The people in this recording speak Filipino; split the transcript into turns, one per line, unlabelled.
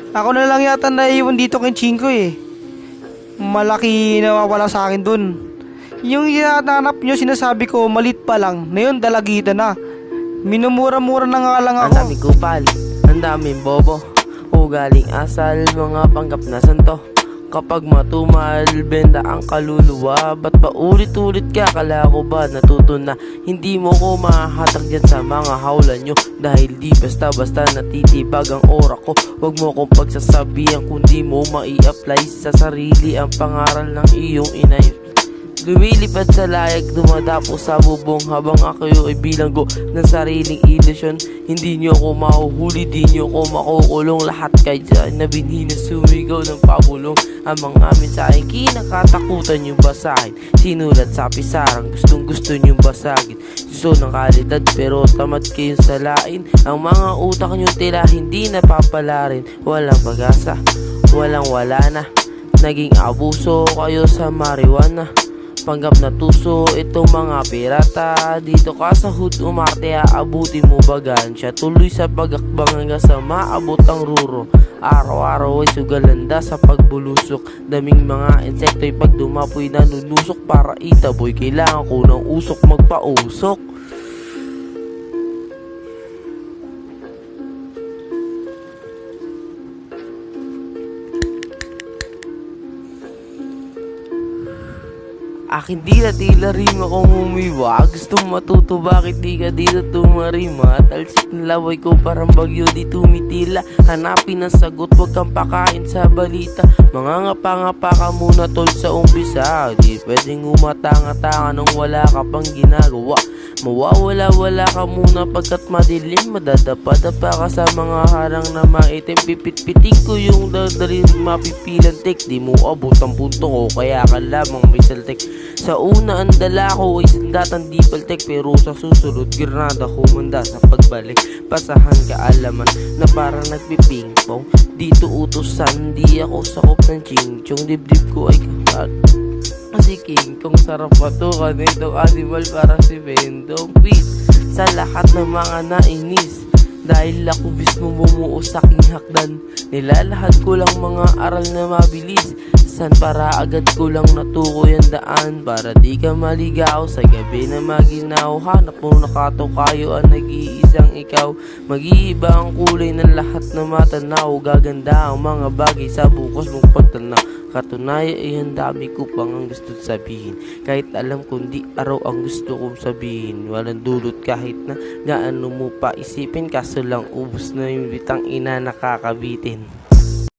Ako na lang yata naiwan dito kay Chinko eh. Malaki nawawala sa akin dun. Yung hinahanap nyo, sinasabi ko, malit pa lang. Ngayon, dalagita na. Minumura-mura na nga lang
Ang
ako.
daming kupal, ang daming bobo, ugaling asal, mga panggap na santo. Kapag matumal, benda ang kaluluwa. Ba't pa ulit-ulit ka? Kala ko ba natuto na hindi mo ko mahahatag dyan sa mga hawla nyo? Dahil di basta-basta natitibag ang oras ko. Huwag mo kong pagsasabihan kung di mo mai-apply sa sarili ang pangaral ng iyong inay. Lumilipad sa layag, dumadapo sa bubong habang ako ay bilanggo ng sariling ilusyon. Hindi nyo ako mahuhuli, di nyo ako makukulong. Lahat kayo na binhi na sumigaw ng pabulong. Ang mga mensahe kinakatakutan nyo basahin. Sinulat sa pisarang gustong gusto nyo basagin. Gusto ng kalidad pero tamad kayo sa lain. Ang mga utak nyo tila hindi napapalarin. Walang pag-asa, walang wala na. Naging abuso kayo sa marijuana. Panggap na tuso itong mga pirata. Dito ka sa hood umarte, aabutin mo bagan siya. Tuloy sa pagakbang hanggang sa maabot ang ruro. Araw-araw ay sugalanda sa pagbulusok. Daming mga insekto'y pag dumapoy nanunusok. Para itaboy kailangan ko ng usok magpausok. Akin di na tila rima kong umiwa. Gustong matuto bakit di ka dito tumarima. Talsik ng laway ko parang bagyo di tumitila. Hanapin ang sagot, wag kang pakain sa balita. Mga ngapa-ngapa ka muna tol sa umpisa. Di pwedeng umatanga-tanga nung wala ka pang ginagawa. Mawawala-wala ka muna pagkat madilim. Madadapa-dapa ka sa mga harang na maitim. Pipit-pitik ko yung dadalhin mapipilang tek. Di mo abot ang punto ko kaya ka lamang may saltek. Sa una ang dala ko ay sandatang di paltek. Pero sa susunod granada humanda sa pagbalik. Pasahan kaalaman na parang nagpipingpong. Dito utusan di ako sakop ng chingchong. Dibdib ko ay kakat kasi king kong sarap matukan itong animal para si Bendong. Peace sa lahat ng mga nainis. Dahil ako mismo bumuo sa aking hakdan. Nilalahad ko lang mga aral na mabilis. San para agad ko lang natukoy ang daan. Para di ka maligaw sa gabi na maginaw. Hanap mo nakatokayo ang nag-iisang ikaw. Mag-iiba ang kulay ng lahat na matanaw. Gaganda ang mga bagay sa bukas mong pagtanaw. Katunayan ay ang dami ko pang ang gusto sabihin. Kahit alam kong di araw ang gusto kong sabihin. Walang dulot kahit na gaano mo pa isipin. Kaso lang ubos na yung bitang ina nakakabitin.